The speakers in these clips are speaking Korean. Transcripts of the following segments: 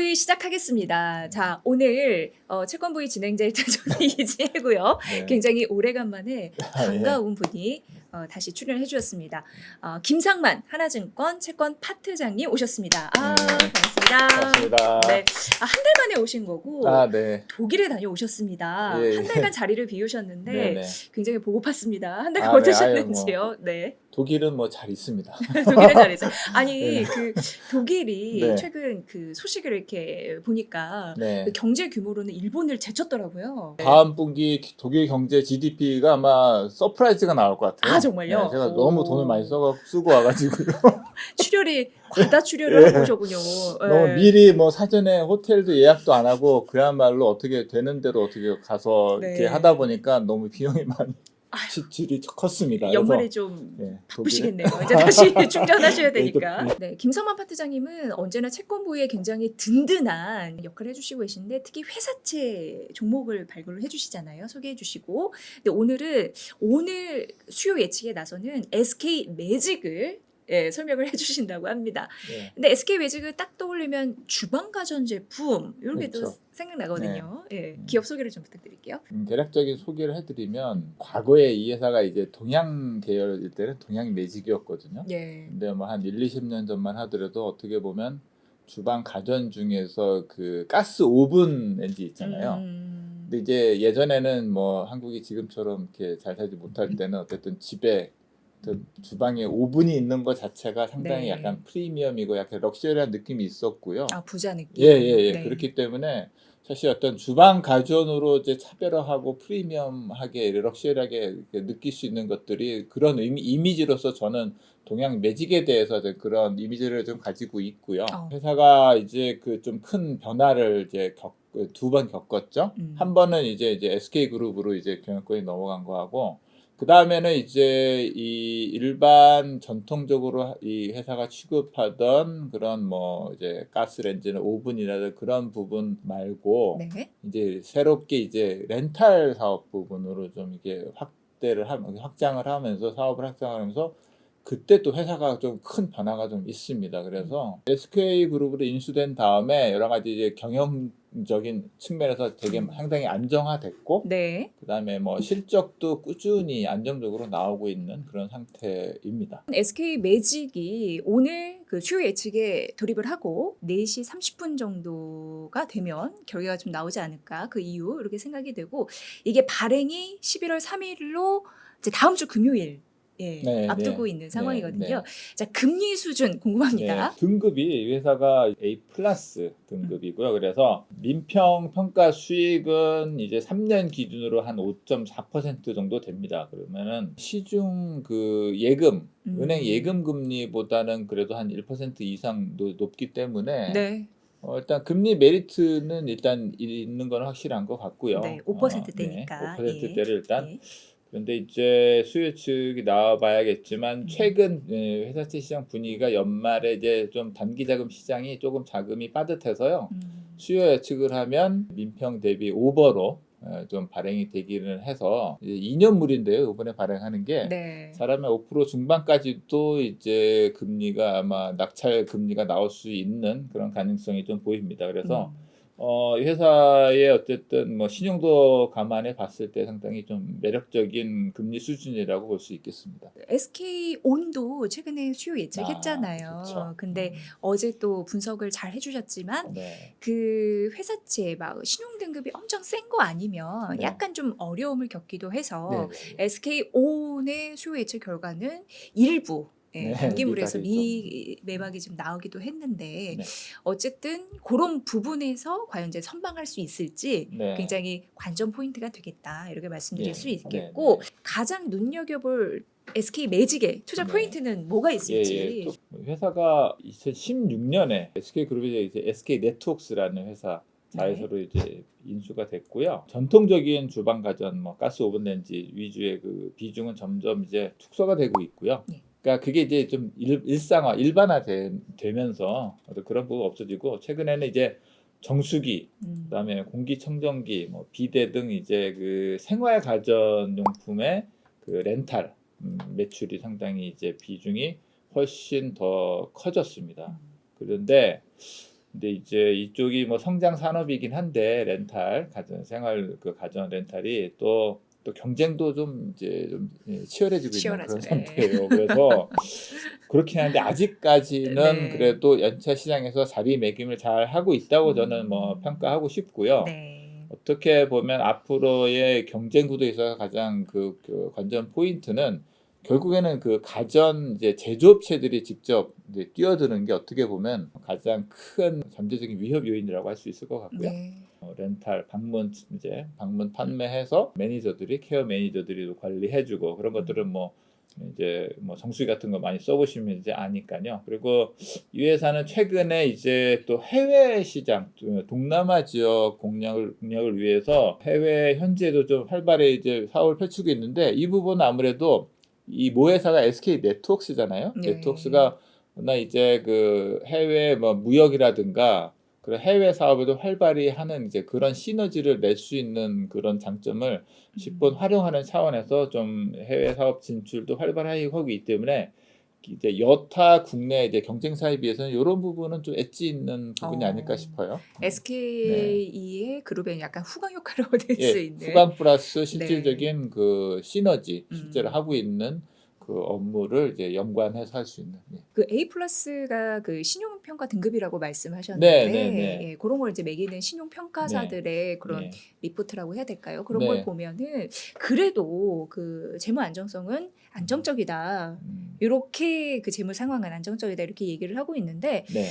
채권부의 시작하겠습니다. 자, 오늘 채권부의 진행자일단 저는 이지혜고요. 네. 굉장히 오래간만에 아, 예. 반가운 분이 다시 출연을 해주셨습니다. 김상만 하나증권 채권 파트장님 오셨습니다. 아, 네. 반갑습니다. 반갑습니다. 네, 한 달 만에 오신 거고 아, 네. 독일에 다녀오셨습니다. 예, 한 달간 자리를 비우셨는데 네네. 굉장히 보고팠습니다. 한 달간 아, 네. 어떠셨는지요? 네. 독일은 뭐 잘 있습니다. 독일에 잘했어요. 아니 네. 그 독일이 네. 최근 그 소식을 이렇게 보니까 네. 그 경제 규모로는 일본을 제쳤더라고요. 다음 분기 독일 경제 GDP가 아마 서프라이즈가 나올 것 같아요. 아, 정말요? 네, 제가 오. 너무 돈을 많이 쓰고 와가지고요. 출혈이 과다 출혈을 네. 하고 오셨군요. 너무 네. 미리 뭐 사전에 호텔도 예약도 안 하고 그야말로 어떻게 되는 대로 어떻게 가서 네. 이렇게 하다 보니까 너무 비용이 많이 아휴. 지출이 컸습니다. 연말에 그래서 좀 네, 바쁘시겠네요. 이제 다시 충전하셔야 네, 되니까. 네, 김성만 파트장님은 언제나 채권부에 굉장히 든든한 역할을 해주시고 계신데 특히 회사채 종목을 발굴을 해주시잖아요. 소개해주시고. 근데 오늘 수요 예측에 나서는 SK 매직을 설명을 해주신다고 합니다. 네. 근데 SK 매직을 딱 떠올리면 주방 가전제품 이런 게 또 그렇죠. 생각나거든요. 예, 기업 소개를 좀 부탁드릴게요. 대략적인 소개를 해드리면 과거에 이 회사가 이제 동양 계열일 때는 동양 매직이었거든요. 예. 근데 뭐 한 1, 20년 전만 하더라도 어떻게 보면 주방 가전 중에서 그 가스 오븐 렌지 있잖아요. 근데 이제 예전에는 뭐 한국이 지금처럼 이렇게 잘 살지 못할 때는 어쨌든 집에 주방에 오븐이 있는 것 자체가 상당히 네. 약간 프리미엄이고 약간 럭셔리한 느낌이 있었고요. 아, 부자 느낌. 예. 네. 그렇기 때문에 사실 어떤 주방 가전으로 이제 차별화하고 프리미엄하게 럭셔리하게 이렇게 느낄 수 있는 것들이 그런 이미지로서 저는 동양 매직에 대해서 그런 이미지를 좀 가지고 있고요. 회사가 이제 그 좀 큰 변화를 이제 두 번 겪었죠. 한 번은 이제 SK 그룹으로 이제 경영권이 넘어간 거하고 그 다음에는 이제 이 일반 전통적으로 이 회사가 취급하던 그런 뭐 이제 가스렌지나 오븐이라든 그런 부분 말고 네. 이제 새롭게 이제 렌탈 사업 부분으로 좀 이게 확장을 하면서 사업을 확장하면서 그때 또 회사가 좀 큰 변화가 좀 있습니다. 그래서 SK 그룹으로 인수된 다음에 여러 가지 이제 경영적인 측면에서 되게 상당히 안정화됐고, 네. 그다음에 뭐 실적도 꾸준히 안정적으로 나오고 있는 그런 상태입니다. SK 매직이 오늘 그 수요 예측에 돌입을 하고 4시 30분 정도가 되면 결과가 좀 나오지 않을까 그 이유 이렇게 생각이 되고 이게 발행이 11월 3일로 이제 다음 주 금요일 앞두고 있는 상황이거든요. 자, 금리 수준 궁금합니다. 네, 등급이 이 회사가 A 플러스 등급이고요. 그래서 민평 평가 수익은 이제 3년 기준으로 한 5.4% 정도 됩니다. 그러면은 시중 그 예금, 은행 예금 금리보다는 그래도 한 1% 이상 높기 때문에 네. 일단 금리 메리트는 일단 있는 건 확실한 것 같고요. 네, 5%대니까. 5%대를 일단. 예. 그런데 이제 수요 예측이 나와봐야겠지만 최근 회사채 시장 분위기가 연말에 이제 좀 단기 자금 시장이 조금 자금이 빠듯해서요. 수요 예측을 하면 민평 대비 오버로 좀 발행이 되기는 해서 이제 2년물인데요. 이번에 발행하는 게 네. 잘하면 5% 중반까지도 이제 금리가 아마 낙찰 금리가 나올 수 있는 그런 가능성이 좀 보입니다. 그래서 이 회사의 어쨌든 뭐 신용도 감안해 봤을 때 상당히 좀 매력적인 금리 수준이라고 볼 수 있겠습니다. SK 온도 최근에 수요 예측했잖아요. 그렇죠. 근데 어제 또 분석을 잘 해주셨지만 네. 그 회사채 막 신용 등급이 엄청 센 거 아니면 네. 약간 좀 어려움을 겪기도 해서 네. SK 온의 수요 예측 결과는 일부 단기물에서 미달이 매박이 좀 나오기도 했는데 네. 어쨌든 그런 부분에서 과연 이제 선방할 수 있을지 네. 굉장히 관전 포인트가 되겠다 이렇게 말씀드릴 예. 수 있겠고 가장 눈여겨볼 SK 매직의 투자 포인트는 뭐가 있을지. 또 회사가 2016년에 SK 그룹이 이제 SK 네트웍스라는 회사 자회사로 이제 인수가 됐고요. 전통적인 주방 가전, 뭐 가스 오븐 렌지 위주의 그 비중은 점점 이제 축소가 되고 있고요. 그러니까 그게 이제 좀 일반화되면서 그런 부분 없어지고 최근에는 이제 정수기, 그다음에 공기청정기, 뭐 비데 등 이제 그 생활 가전 용품의 그 렌탈 매출이 상당히 이제 비중이 훨씬 더 커졌습니다. 그런데 근데 이제 이쪽이 뭐 성장 산업이긴 한데 렌탈 가전 생활 그 가전 렌탈이 또 경쟁도 좀 이제 좀 치열해지고 있는 치열하죠. 그런 예. 상태예요. 그래서 그렇긴 한데 아직까지는 네. 그래도 연차 시장에서 자리매김을 잘 하고 있다고 저는 뭐 음. 평가하고 싶고요. 네. 어떻게 보면 앞으로의 경쟁 구도에 있어서 가장 그 관전 포인트는 결국에는 그 가전 이제 제조업체들이 직접 이제 뛰어드는 게 어떻게 보면 가장 큰 잠재적인 위협 요인이라고 할 수 있을 것 같고요. 네. 렌탈 방문 판매해서 매니저들이 케어 매니저들이 관리해주고 그런 것들은 뭐 이제 뭐 정수기 같은 거 많이 써보시면 이제 아니까요. 그리고 이 회사는 최근에 이제 또 해외 시장, 동남아 지역 공략을 위해서 해외 현지에도 좀 활발히 이제 사업을 펼치고 있는데 이 부분은 아무래도 이 모회사가 SK 네트워크스잖아요. 네. 네트워크스가 나 이제 그 해외 뭐 무역이라든가 그런 해외 사업에도 활발히 하는 이제 그런 시너지를 낼 수 있는 그런 장점을 10번 활용하는 차원에서 좀 해외 사업 진출도 활발하게 하고 있기 때문에 이제 여타 국내 이제 경쟁사에 비해서는 이런 부분은 좀 엣지 있는 부분이 아닐까 어. 싶어요. 네. SK의 그룹에 약간 후광 효과를 얻을 수 예, 있는. 후광 플러스 네. 실질적인 그 시너지, 실제로 음. 하고 있는 그 업무를 이제 연관해서 할 수 있는. 예. 그 A 플러스가 그 신용평가 등급이라고 네, 말씀하셨는데 네, 네, 예 고런 걸 이제 매기는 네, 신용평가사들의 그런 예, 리포트라고 해야 될까요? 그런 걸 네, 보면은 그래도 그 재무 안정성은 안정적이다. 음, 요렇게 그 재무 상황은 안정적이다 이렇게 얘기를 하고 있는데 네.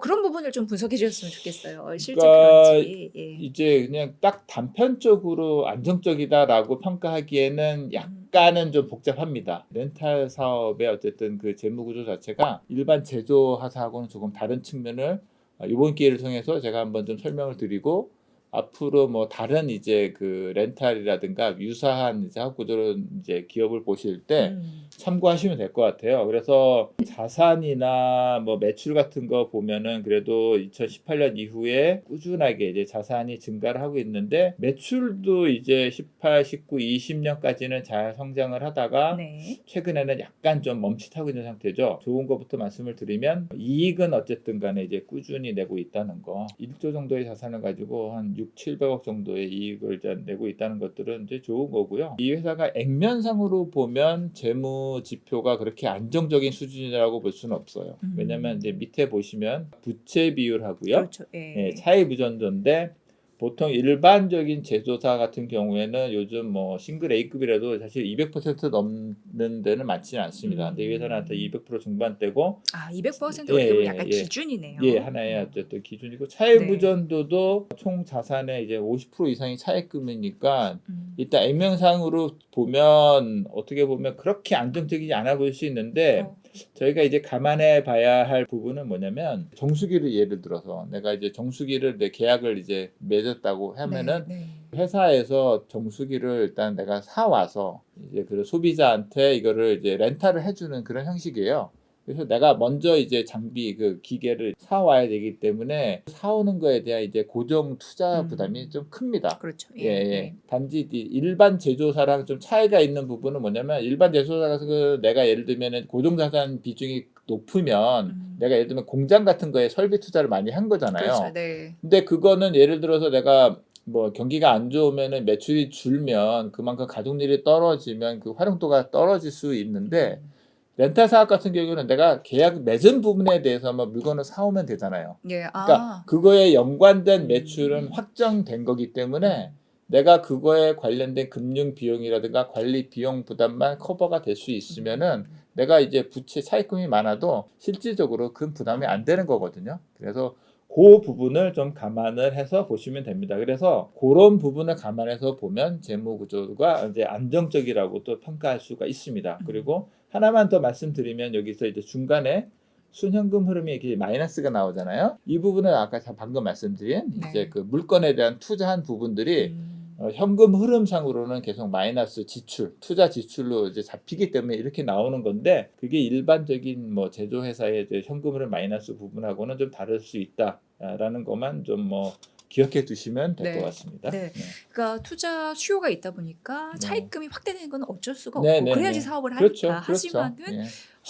그런 부분을 좀 분석해 주셨으면 좋겠어요. 실제 그러니까 그런지. 예. 이제 그냥 딱 단편적으로 안정적이다라고 평가하기에는 음. 약간은 좀 복잡합니다. 렌탈 사업의 어쨌든 그 재무 구조 자체가 일반 제조사하고는 조금 다른 측면을 이번 기회를 통해서 제가 한번 좀 설명을 드리고 앞으로 뭐 다른 이제 그 렌탈이라든가 유사한 이제 사업 구조를 이제 기업을 보실 때 음. 참고하시면 될 것 같아요. 그래서 자산이나 뭐 매출 같은 거 보면은 그래도 2018년 이후에 꾸준하게 이제 자산이 증가를 하고 있는데 매출도 이제 18, 19, 20년까지는 잘 성장을 하다가 네. 최근에는 약간 좀 멈칫하고 있는 상태죠. 좋은 것부터 말씀을 드리면 이익은 어쨌든 간에 이제 꾸준히 내고 있다는 거. 1조 정도의 자산을 가지고 한 6, 700억 정도의 이익을 이제 내고 있다는 것들은 이제 좋은 거고요. 이 회사가 액면상으로 보면 재무 지표가 그렇게 안정적인 수준이라고 볼 수는 없어요. 왜냐면 이제 음. 밑에 보시면 부채 비율하고요. 그렇죠. 예, 예. 차입의존도인데 보통 일반적인 제조사 같은 경우에는 요즘 뭐 싱글 A급이라도 사실 200% 넘는 데는 많지는 않습니다. 근데 이 회사는 한 음. 200% 중반대고 200% 예, 어떻게 보면 예, 약간 예. 예, 기준이네요. 하나의 어. 어쨌든 기준이고 네. 차입의존도도 총 자산의 이제 50% 이상이 차입금이니까 음. 일단 액면상으로 보면 어떻게 보면 그렇게 안정적이지 않아 보일 수 있는데 어. 저희가 이제 감안해 봐야 할 부분은 뭐냐면 정수기를 예를 들어서 내가 이제 정수기를 내 계약을 이제 맺었다고 네, 하면은 네. 회사에서 정수기를 일단 내가 사 와서 이제 그 소비자한테 이거를 이제 렌탈을 해주는 그런 형식이에요. 그래서 내가 먼저 이제 장비 그 기계를 사 와야 되기 때문에 사오는 거에 대한 이제 고정 투자 부담이 좀 큽니다. 그렇죠. 예, 예, 예. 예. 단지 이 일반 제조사랑 좀 차이가 있는 부분은 뭐냐면 일반 제조사가 그 내가 예를 들면은 고정자산 비중이 높으면 음. 내가 예를 들면 공장 같은 거에 설비 투자를 많이 한 그렇죠. 거잖아요. 네. 근데 그거는 예를 들어서 내가 뭐 경기가 안 좋으면은 매출이 줄면 그만큼 가동률이 떨어지면 그 활용도가 떨어질 수 있는데 음. 렌탈 사업 같은 경우는 내가 계약 맺은 부분에 대해서만 물건을 사오면 되잖아요. 예. 그러니까 그거에 연관된 매출은 음. 확정된 거기 때문에 음. 내가 그거에 관련된 금융 비용이라든가 관리 비용 부담만 커버가 될 수 있으면은 음. 내가 이제 부채 차입금이 많아도 실질적으로 큰 부담이 안 되는 거거든요. 그래서 그 부분을 좀 감안을 해서 보시면 됩니다. 그래서 그런 부분을 감안해서 보면 재무 구조가 이제 안정적이라고 또 평가할 수가 있습니다. 음. 그리고 하나만 더 말씀드리면 여기서 이제 중간에 순현금 흐름이 이렇게 마이너스가 나오잖아요. 이 부분은 아까 방금 말씀드린 이제 네. 그 물건에 대한 투자한 부분들이 음. 현금 흐름상으로는 계속 마이너스 지출, 투자 지출로 이제 잡히기 때문에 이렇게 나오는 건데 그게 일반적인 뭐 제조회사의 이제 현금 흐름 마이너스 부분하고는 좀 다를 수 있다라는 것만 좀 뭐 기억해 두시면 될 것 네. 같습니다. 네. 네. 그러니까 투자 수요가 있다 보니까 네. 차입금이 확대되는 건 어쩔 수가 네, 없고 네, 그래야지 네. 사업을 하니까. 그렇죠, 그렇죠. 하지만은 예.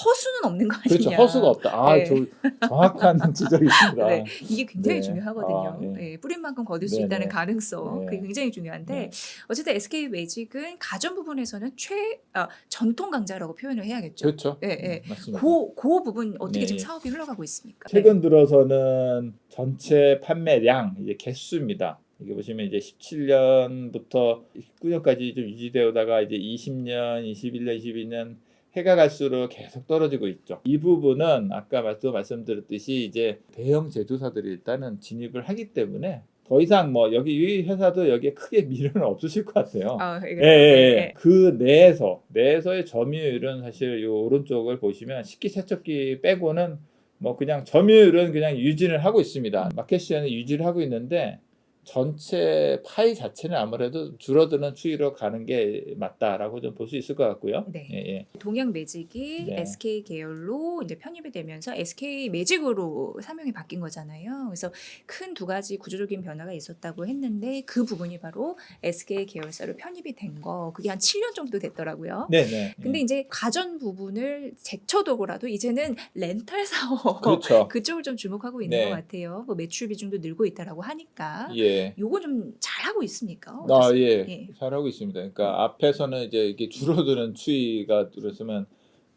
허수는 없는 거 아니냐. 그렇죠. 허수가 없다. 아, 네. 정확한 지적이십니다. 네, 이게 굉장히 네. 중요하거든요. 아, 예. 예, 뿌린 만큼 거둘 수 네네. 있다는 가능성, 네. 그게 굉장히 중요한데 네. 어쨌든 SK 매직은 가전 부분에서는 전통 강자라고 표현을 해야겠죠. 그렇죠. 예, 예. 맞습니다. 그 부분 어떻게 네, 지금 예. 사업이 흘러가고 있습니까? 최근 들어서는 전체 판매량 이제 개수입니다. 이게 보시면 이제 17년부터 19년까지 좀 유지되다가 이제 20년, 21년, 22년 해가 갈수록 계속 떨어지고 있죠. 이 부분은 아까 또 말씀드렸듯이 이제 대형 제조사들이 일단은 진입을 하기 때문에 더 이상 뭐 여기 이 회사도 여기에 크게 미련은 없으실 것 같아요. 예, 예, 예. 그 내에서의 점유율은 사실 이 오른쪽을 보시면 식기세척기 빼고는 뭐 그냥 점유율은 그냥 유지를 하고 있습니다. 마켓시에는 유지를 하고 있는데 전체 파이 자체는 아무래도 줄어드는 추이로 가는 게 맞다라고 좀 볼 수 있을 것 같고요. 네. 예, 예. 동양 매직이 네. SK 계열로 이제 편입이 되면서 SK 매직으로 사명이 바뀐 거잖아요. 그래서 큰 두 가지 구조적인 변화가 있었다고 했는데 그 부분이 바로 SK 계열사로 편입이 된 거. 그게 한 7년 정도 됐더라고요. 네, 네. 근데 이제 가전 부분을 제쳐두고라도 이제는 렌탈 사업 그렇죠. 그쪽을 좀 주목하고 있는 네. 것 같아요. 뭐 매출 비중도 늘고 있다라고 하니까 예. 요거 좀 잘하고 있습니까? 아, 어떻습니까? 예. 예. 잘하고 있습니다. 그러니까 앞에서는 이제 이게 줄어드는 추이가 들었으면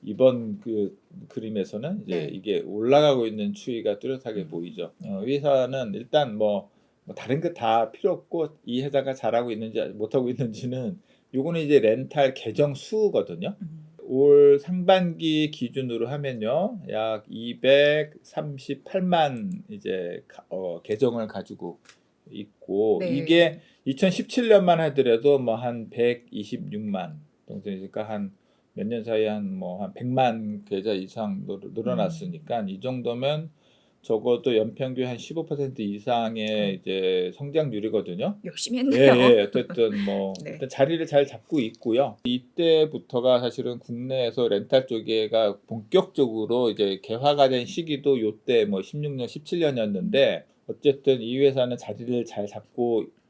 이번 그 그림에서는 이제 네. 이게 올라가고 있는 추이가 뚜렷하게 보이죠. 회사는 일단 뭐 다른 거 다 필요 없고 이 회사가 잘하고 있는지 못하고 있는지는 요거는 이제 렌탈 계정 수거든요. 올 상반기 기준으로 하면요, 약 238만 이제 계정을 가지고 있고 네. 이게 2017년만 하더라도 뭐 한 126만 정도 되니까 한 몇 년 사이에 한 100만 계좌 이상 늘어났으니까 이 정도면 적어도 연평균 한 15% 이상의 이제 성장률이거든요. 열심히 예, 했네요. 예. 어쨌든 네. 일단 자리를 잘 잡고 있고요. 이때부터가 사실은 국내에서 렌탈 쪽에가 본격적으로 이제 개화가 된 시기도 요때 16년, 17년이었는데 어쨌든 이 회사는 자리를 잘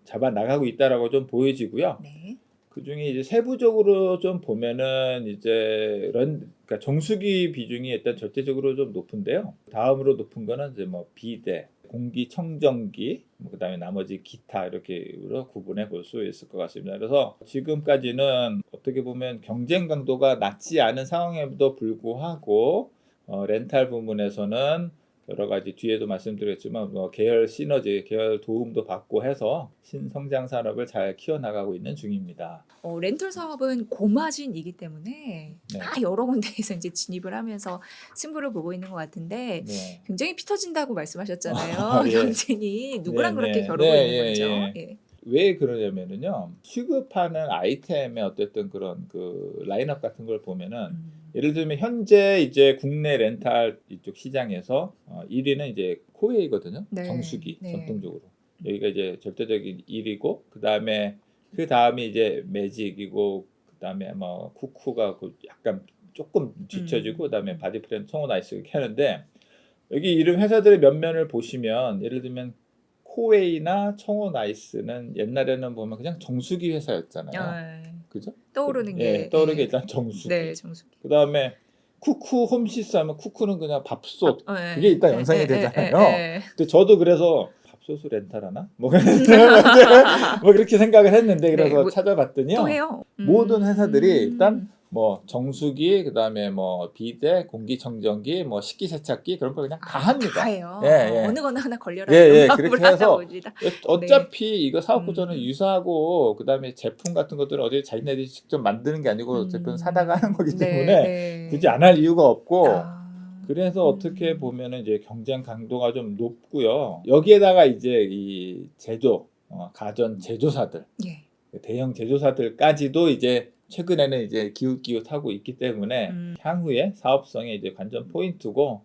잡아 나가고 있다라고 좀 보여지고요. 네. 그 중에 이제 세부적으로 좀 보면은 이제 그러니까 정수기 비중이 일단 절대적으로 좀 높은데요. 다음으로 높은 거는 이제 비대, 공기청정기, 그다음에 나머지 기타 이렇게로 구분해 볼 수 있을 것 같습니다. 그래서 지금까지는 어떻게 보면 경쟁 강도가 낮지 않은 상황에도 불구하고 렌탈 부문에서는 여러 가지 뒤에도 말씀드렸지만 계열 시너지, 계열 도움도 받고 해서 신성장 산업을 잘 키워나가고 있는 중입니다. 렌털 사업은 고마진이기 때문에 네. 다 여러 군데에서 이제 진입을 하면서 승부를 보고 있는 것 같은데 네. 굉장히 피 터진다고 말씀하셨잖아요. 아, 예. 경쟁이 누구랑 네, 그렇게 네. 겨루고 네, 있는 예, 거죠. 예. 예. 왜 그러냐면은요, 취급하는 아이템의 어쨌든 그런 그 라인업 같은 걸 보면은 예를 들면 현재 이제 국내 렌탈 이쪽 시장에서 1위는 이제 코웨이거든요. 네. 정수기 네. 전통적으로 여기가 이제 절대적인 1위고 그 다음이 이제 매직이고 그 다음에 쿠쿠가 약간 조금 뒤처지고 그 다음에 바디프렌드 청호나이스 이렇게 하는데 여기 이름 회사들의 면면을 보시면 예를 들면 코웨이나 청호나이스는 옛날에는 보면 그냥 정수기 회사였잖아요. 그죠? 떠오르는 예, 게 떠오르게 일단 정수기. 네, 정수기. 그다음에 쿠쿠 홈시스 하면 쿠쿠는 그냥 밥솥. 예. 그게 일단 연상이 되잖아요. 예. 근데 저도 그래서 밥솥을 렌탈하나? 뭐 그렇게 생각을 했는데 그래서 네, 뭐, 찾아봤더니요. 또 해요. 모든 회사들이 일단 정수기, 그다음에 비데, 공기청정기, 식기세척기 그런 거 그냥 다 합니다. 다 해요. 예, 예. 어느 거나 하나 걸려라. 예, 그렇게 해서 봅니다. 어차피 이거 사업 구조는 유사하고 그다음에 제품 같은 것들은 어디 자기네들이 직접 만드는 게 아니고 어쨌든 사다가 하는 거기 때문에 굳이 안 할 이유가 없고 그래서 어떻게 보면은 이제 경쟁 강도가 좀 높고요. 여기에다가 이제 이 가전 제조사들, 예. 대형 제조사들까지도 이제 최근에는 이제 기웃기웃하고 있기 때문에 향후에 사업성의 이제 관전 포인트고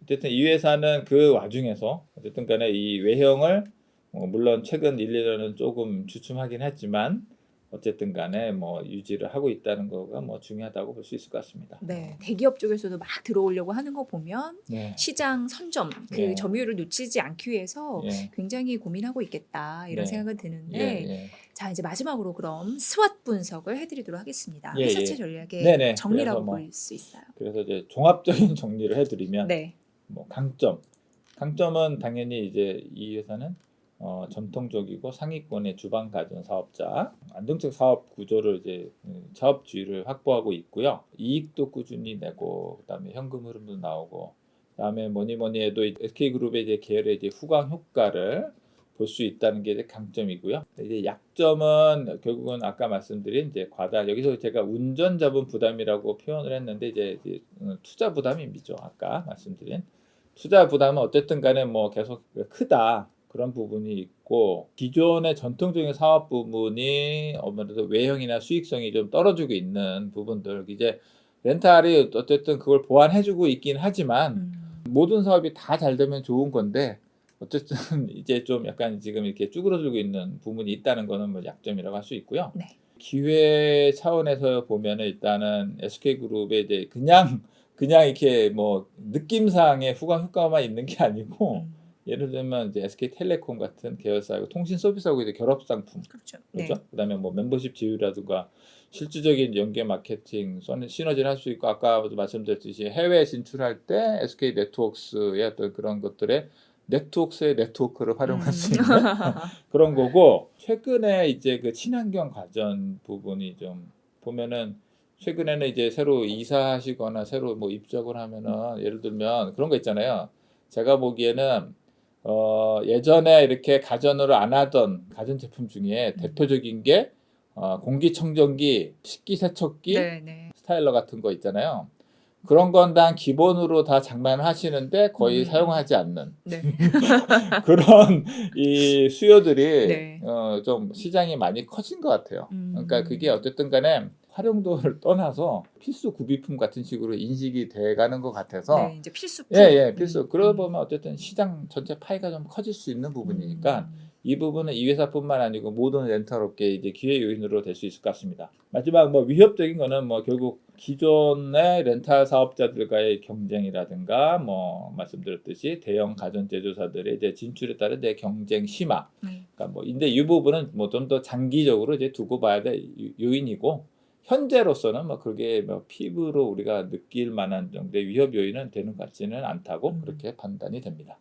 어쨌든 이 회사는 그 와중에서 어쨌든 간에 이 외형을 물론 최근 1, 2년은 조금 주춤하긴 했지만 어쨌든 간에 유지를 하고 있다는 거가 중요하다고 볼 수 있을 것 같습니다. 네, 대기업 쪽에서도 막 들어오려고 하는 거 보면 네. 시장 선점, 그 네. 점유율을 놓치지 않기 위해서 예. 굉장히 고민하고 있겠다 이런 네. 생각은 드는데 예. 자, 이제 마지막으로 그럼 스왓 분석을 해드리도록 하겠습니다. 예, 회사채 예. 전략의 네네. 정리라고 그래서 볼 수 있어요. 그래서 이제 종합적인 정리를 해드리면 네. 뭐 강점은 당연히 이제 이 회사는 전통적이고 상위권의 주방 가전 사업자, 안정적 사업 구조를 이제 사업주의를 확보하고 있고요. 이익도 꾸준히 내고, 그다음에 현금 흐름도 나오고, 그다음에 뭐니 해도 SK그룹의 이제 계열의 이제 후광 효과를 볼 수 있다는 게 이제 강점이고요. 이제 약점은 결국은 아까 말씀드린 이제 여기서 제가 운전자분 부담이라고 표현을 했는데 이제 투자 부담이죠. 아까 말씀드린 투자 부담은 어쨌든 간에 뭐 계속 크다. 그런 부분이 있고, 기존의 전통적인 사업 부분이 아무래도 외형이나 수익성이 좀 떨어지고 있는 부분들, 이제 렌탈이 어쨌든 그걸 보완해주고 있긴 하지만 모든 사업이 다 잘 되면 좋은 건데 어쨌든 이제 좀 약간 지금 이렇게 쭈그러들고 있는 부분이 있다는 거는 뭐 약점이라고 할 수 있고요. 네. 기회 차원에서 보면은 일단은 SK그룹에 이제 그냥 이렇게 뭐 느낌상의 후광 효과만 있는 게 아니고 예를 들면 이제 SK텔레콤 같은 계열사하고 통신 서비스하고 이제 결합 상품, 그렇죠. 그렇죠? 네. 그다음에 뭐 멤버십 지위라든가 실질적인 연계 마케팅, 시너지를 할 수 있고, 아까도 말씀드렸듯이 해외 진출할 때 SK 네트워크스의 어떤 그런 것들의 네트워크의 네트워크를 활용할 수 있는 그런 거고, 최근에 이제 그 친환경 가전 부분이 좀 보면은 최근에는 이제 새로 이사하시거나 새로 뭐 입적을 하면은 예를 들면 그런 거 있잖아요. 제가 보기에는 예전에 이렇게 가전으로 안 하던 가전 제품 중에 대표적인 게 공기청정기, 식기세척기, 네. 스타일러 같은 거 있잖아요. 그런 건 다 기본으로 다 장만하시는데 거의 사용하지 않는 네. 그런 이 수요들이 네. 좀 시장이 많이 커진 것 같아요. 그러니까 그게 어쨌든 간에 활용도를 떠나서 필수 구비품 같은 식으로 인식이 돼가는 것 같아서 네, 이제 필수품. 예, 필수. 그러다 보면 어쨌든 시장 전체 파이가 좀 커질 수 있는 부분이니까 이 부분은 이 회사뿐만 아니고 모든 렌탈업계 이제 기회 요인으로 될 수 있을 것 같습니다. 마지막 뭐 위협적인 거는 뭐 결국 기존의 렌탈 사업자들과의 경쟁이라든가 뭐 말씀드렸듯이 대형 가전 제조사들의 이제 진출에 따른 이제 경쟁 심화. 그러니까 뭐 근데 이 부분은 뭐 좀 더 장기적으로 이제 두고 봐야 될 요인이고, 현재로서는 뭐 그게 뭐 피부로 우리가 느낄 만한 정도의 위협 요인은 되는 것 같지는 않다고 그렇게 판단이 됩니다.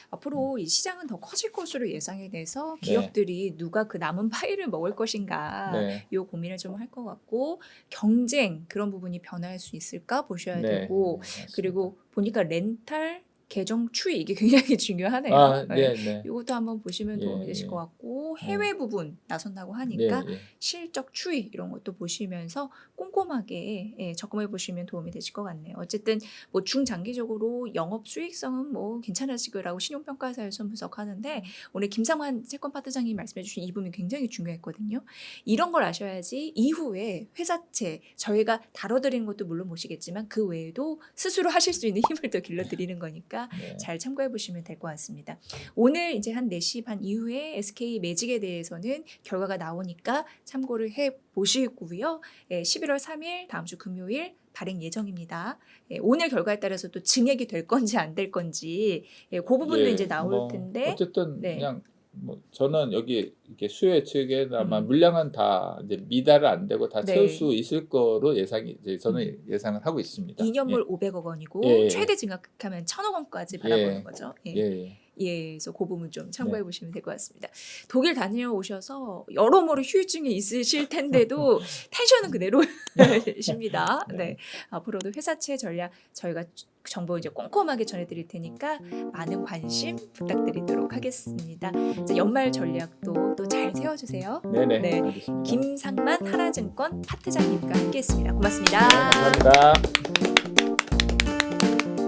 앞으로 이 시장은 더 커질 것으로 예상이 돼서 네. 기업들이 누가 그 남은 파이를 먹을 것인가 네. 요 고민을 좀 할 것 같고, 경쟁 그런 부분이 변할 수 있을까 보셔야 네. 되고, 맞습니다. 그리고 보니까 렌탈 계정 추이 이게 굉장히 중요하네요. 아, 네. 네. 이것도 한번 보시면 도움이 예, 되실 예. 것 같고, 해외 부분 나선다고 하니까 네. 실적 추이 이런 것도 보시면서 꼼꼼하게 접근해 보시면 도움이 되실 것 같네요. 어쨌든 뭐 중장기적으로 영업 수익성은 뭐 괜찮으실 거라고 신용평가사에서 분석하는데, 오늘 김상환 채권 파트장님이 말씀해 주신 이 부분이 굉장히 중요했거든요. 이런 걸 아셔야지 이후에 회사채 저희가 다뤄드리는 것도 물론 보시겠지만 그 외에도 스스로 하실 수 있는 힘을 더 길러드리는 거니까 네. 잘 참고해 보시면 될 것 같습니다. 오늘 이제 한 4시 반 이후에 SK 매직에 대해서는 결과가 나오니까 참고를 해 보시고요. 11월 3일 다음 주 금요일 발행 예정입니다. 오늘 결과에 따라서 또 증액이 될 건지 안 될 건지 그 부분도 예, 이제 나올 뭐 텐데, 어쨌든 네. 그냥 뭐 저는 여기 이렇게 수요 예측에 아마 물량은 다 이제 미달을 안 되고 다 네. 채울 수 있을 거로 이제 저는 예상을 하고 있습니다. 2년물 500억 원이고 예. 최대 증액하면 1,000억 원까지 예. 바라보는 거죠. 예. 그래서 그 부분 좀 참고해 보시면 될 것 같습니다. 독일 다녀오셔서 여러모로 휴유증이 있으실 텐데도 텐션은 그대로십니다. 네. 앞으로도 회사채 전략 저희가 정보 이제 꼼꼼하게 전해드릴 테니까 많은 관심 부탁드리도록 하겠습니다. 이제 연말 전략도 또 잘 세워주세요. 네네. 네. 알겠습니다. 김상만 하나증권 파트장님과 함께했습니다. 고맙습니다. 네, 감사합니다.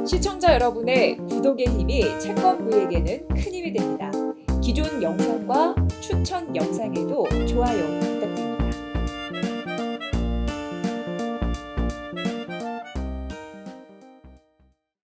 시청자 여러분의 구독의 힘이 채권부에게는 큰 힘이 됩니다. 기존 영상과 추천 영상에도 좋아요,